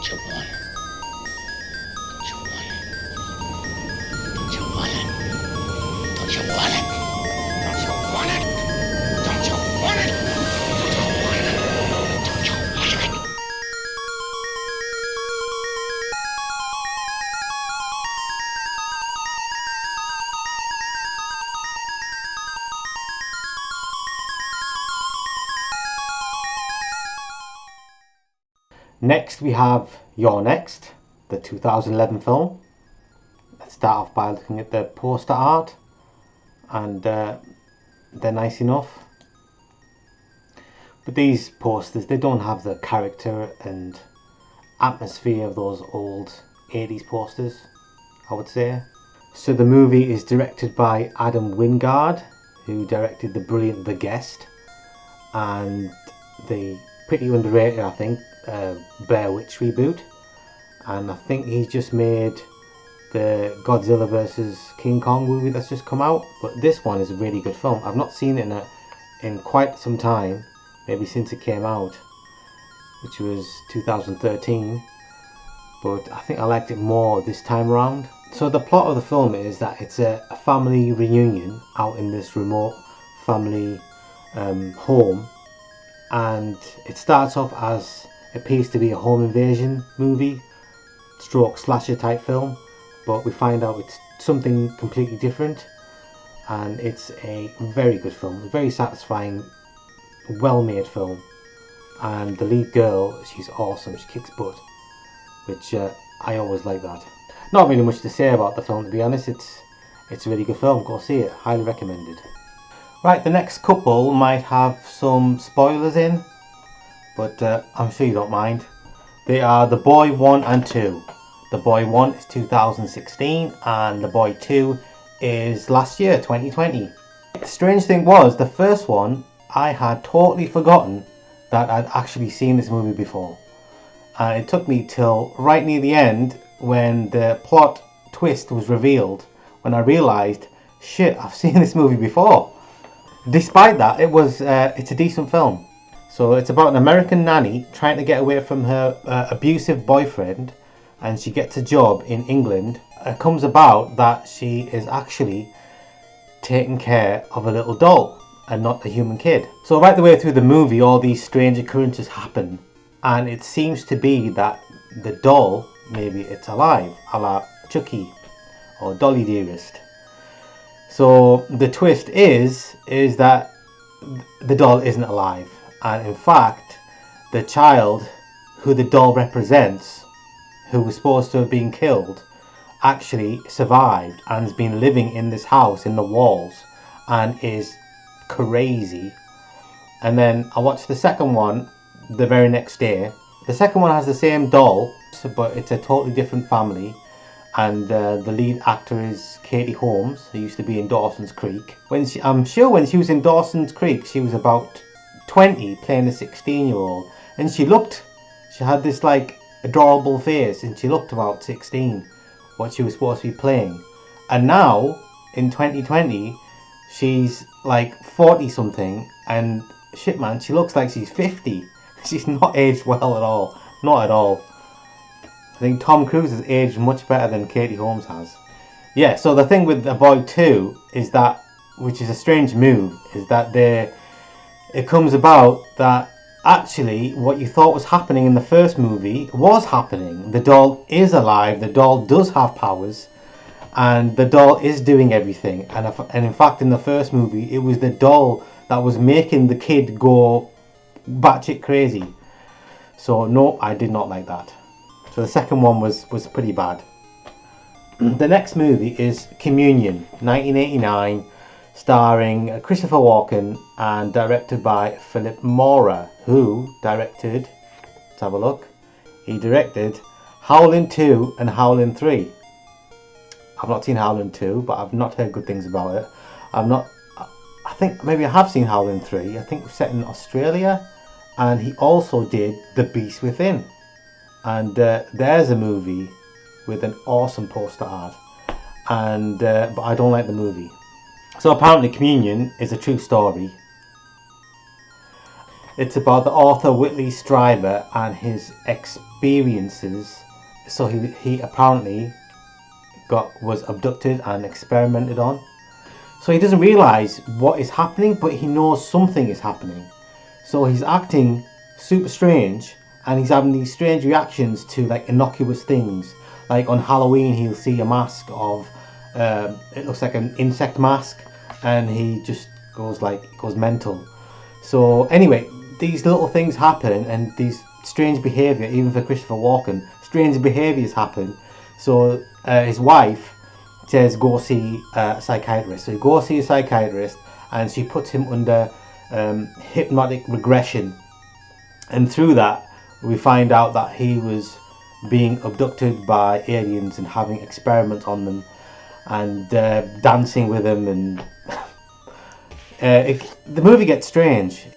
Don't you want it? Don't you want it? Don't you want it? Don't you want it? Don't you want it? Don't you want it? Don't you want it? Don't you want it? Next we have You're Next, the 2011 film. Let's start off by looking at the poster art, and they're nice enough. But these posters, they don't have the character and atmosphere of those old 80s posters, I would say. So the movie is directed by Adam Wingard, who directed the brilliant The Guest and the pretty underrated, I think, Blair Witch reboot, and I think he's just made the Godzilla vs King Kong movie that's just come out. But this one is a really good film. I've not seen it in quite some time, maybe since it came out, which was 2013, but I think I liked it more this time around. So the plot of the film is that it's a family reunion out in this remote family home, and it starts off as appears to be a home invasion movie stroke slasher type film, but we find out it's something completely different, and it's a very good film, a very satisfying, well made film. And the lead girl, she's awesome, she kicks butt, which I always like that. Not really much to say about the film, to be honest. It's a really good film, go see it, highly recommended. Right, the next couple might have some spoilers in, but I'm sure you don't mind. They are The Boy 1 and 2. The Boy 1 is 2016 and The Boy 2 is last year, 2020. The strange thing was, the first one, I had totally forgotten that I'd actually seen this movie before. And it took me till right near the end, when the plot twist was revealed, when I realised, shit, I've seen this movie before. Despite that, it's a decent film. So it's about an American nanny trying to get away from her abusive boyfriend, and she gets a job in England. It comes about that she is actually taking care of a little doll and not a human kid. So right the way through the movie, all these strange occurrences happen, and it seems to be that the doll, maybe it's alive, a la Chucky or Dolly Dearest. So the twist is that the doll isn't alive, and in fact the child who the doll represents, who was supposed to have been killed, actually survived and has been living in this house in the walls and is crazy. And then I watched the second one the very next day. The second one has the same doll, but it's a totally different family, and the lead actor is Katie Holmes, who used to be in Dawson's Creek. I'm sure when she was in Dawson's Creek, she was about 20 playing a 16-year-old, and she had this like adorable face, and she looked about 16, what she was supposed to be playing. And now in 2020 she's like 40 something, and shit man, she looks like she's 50. She's not aged well at all, not at all. I think Tom Cruise has aged much better than Katie Holmes has. Yeah, so the thing with The Boy 2 is that, which is a strange move, is that it comes about that actually what you thought was happening in the first movie was happening. The doll is alive, the doll does have powers, and the doll is doing everything. And in fact, in the first movie, it was the doll that was making the kid go batshit crazy. So no, I did not like that. So the second one was pretty bad. The next movie is Communion, 1989, starring Christopher Walken and directed by Philip Mora, who directed, let's have a look, he directed Howling 2 and Howling 3. I've not seen Howling 2, but I've not heard good things about it. I think maybe I have seen Howling 3, I think it was set in Australia, and he also did The Beast Within. And there's a movie with an awesome poster art, and but I don't like the movie. So apparently Communion is a true story. It's about the author Whitley Strieber and his experiences. So he apparently was abducted and experimented on. So he doesn't realise what is happening, but he knows something is happening. So he's acting super strange, and he's having these strange reactions to like innocuous things. Like on Halloween, he'll see a mask of, it looks like an insect mask, and he just goes mental. So anyway, these little things happen, and these strange behaviour, even for Christopher Walken, strange behaviours happen. So his wife says go see a psychiatrist. So he goes see a psychiatrist, and she puts him under hypnotic regression. And through that, we find out that he was being abducted by aliens and having experiments on them, and dancing with them, and the movie gets strange.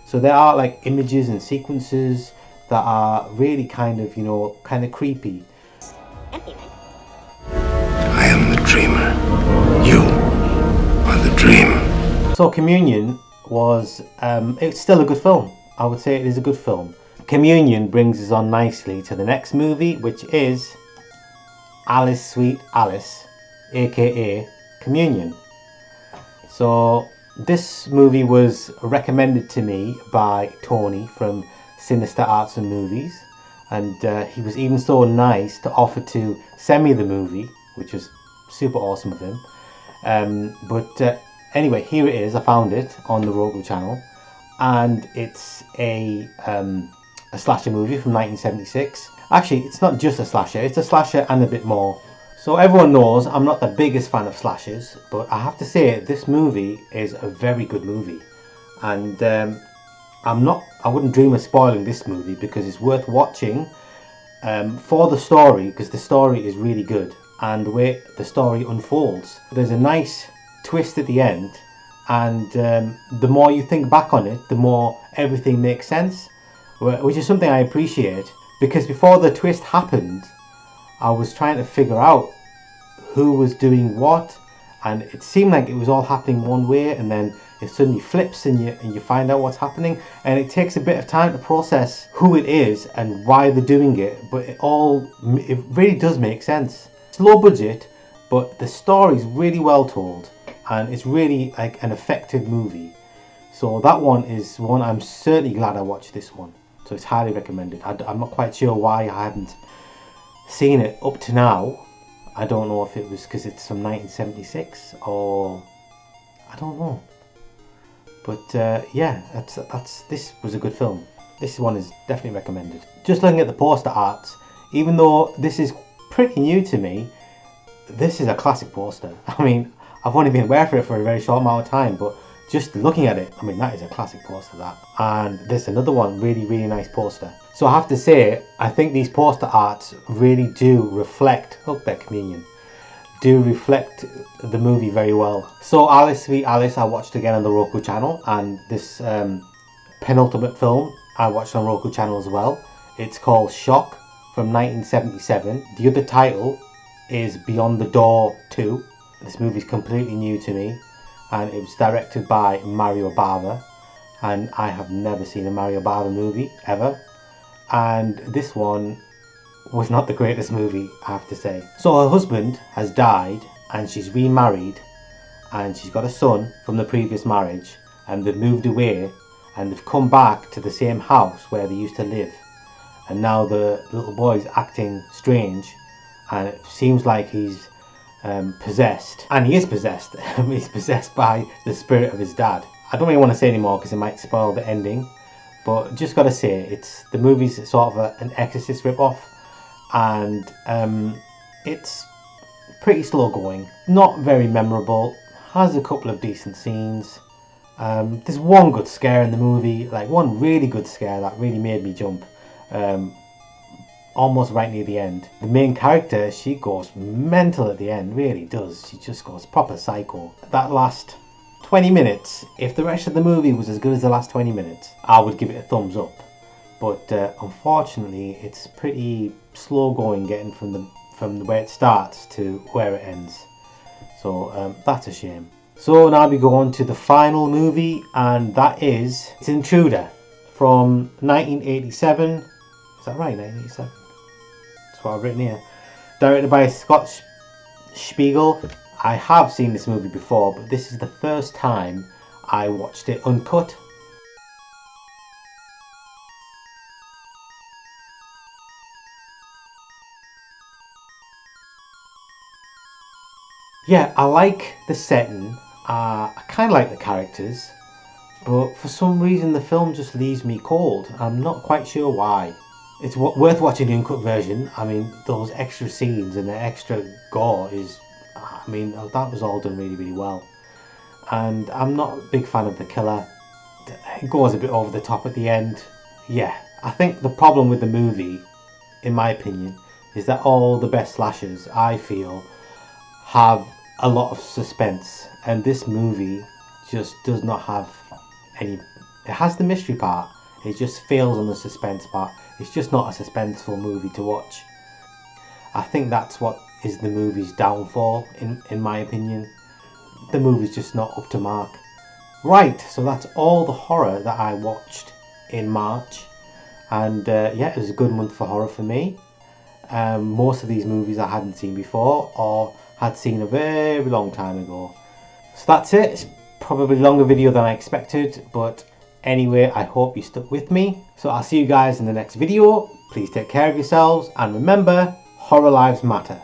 So there are like images and sequences that are really kind of creepy. I am the dreamer. You are the dream. So Communion was, it's still a good film. I would say it is a good film. Communion brings us on nicely to the next movie, which is Alice Sweet Alice, aka Communion. So this movie was recommended to me by Tony from Sinister Arts and Movies, and he was even so nice to offer to send me the movie, which was super awesome of him. Anyway, here it is. I found it on the Roku channel, and it's a slasher movie from 1976. Actually, it's not just a slasher, it's a slasher and a bit more. So everyone knows I'm not the biggest fan of slashers, but I have to say this movie is a very good movie, and I wouldn't dream of spoiling this movie because it's worth watching for the story, because the story is really good and the way the story unfolds. There's a nice twist at the end, and the more you think back on it, the more everything makes sense, which is something I appreciate, because before the twist happened, I was trying to figure out who was doing what, and it seemed like it was all happening one way, and then it suddenly flips and you find out what's happening, and it takes a bit of time to process who it is and why they're doing it, but it really does make sense. It's low budget, but the story's really well told, and it's really like an effective movie. So that one is one I'm certainly glad I watched this one. So it's highly recommended. I'm not quite sure why I haven't seen it up to now. I don't know if it was because it's from 1976 or I don't know. But yeah, this was a good film. This one is definitely recommended. Just looking at the poster art, even though this is pretty new to me, this is a classic poster. I mean, I've only been aware of it for a very short amount of time, but just looking at it, I mean, that is a classic poster, that. And there's another one, really, really nice poster. So I have to say, I think these poster arts really do reflect, Communion, do reflect the movie very well. So Alice Sweet Alice I watched again on the Roku channel, and this penultimate film I watched on Roku channel as well. It's called Shock from 1977. The other title is Beyond the Door 2. This movie is completely new to me, and it was directed by Mario Bava, and I have never seen a Mario Bava movie ever, and this one was not the greatest movie, I have to say. So her husband has died, and she's remarried, and she's got a son from the previous marriage, and they've moved away, and they've come back to the same house where they used to live, and now the little boy's acting strange, and it seems like he's possessed, and he is possessed. He's possessed by the spirit of his dad. I don't really want to say anymore because it might spoil the ending, but just gotta say, the movie's sort of an Exorcist rip-off, and it's pretty slow going, not very memorable, has a couple of decent scenes. There's one good scare in the movie, like one really good scare that really made me jump, almost right near the end. The main character, she goes mental at the end, really does. She just goes proper psycho. That last 20 minutes, if the rest of the movie was as good as the last 20 minutes, I would give it a thumbs up. but unfortunately it's pretty slow going getting from the way it starts to where it ends. So that's a shame. So now we go on to the final movie, and that is Intruder from 1987. Is that right? 1987? That's what I've written here. Directed by Scott Spiegel. I have seen this movie before, but this is the first time I watched it uncut. Yeah, I like the setting. I kind of like the characters, but for some reason the film just leaves me cold. I'm not quite sure why. It's worth watching the uncut version. I mean, those extra scenes and the extra gore is, I mean, that was all done really, really well. And I'm not a big fan of the killer. It goes a bit over the top at the end. Yeah, I think the problem with the movie, in my opinion, is that all the best slashers, I feel, have a lot of suspense, and this movie just does not have any. It has the mystery part, it just fails on the suspense part. It's just not a suspenseful movie to watch. I think that's what is the movie's downfall, in my opinion. The movie's just not up to mark. Right, so that's all the horror that I watched in March, and yeah, it was a good month for horror for me. Most of these movies I hadn't seen before, or had seen a very long time ago. So that's it. It's probably a longer video than I expected, but anyway, I hope you stuck with me. So I'll see you guys in the next video. Please take care of yourselves, and remember, horror lives matter.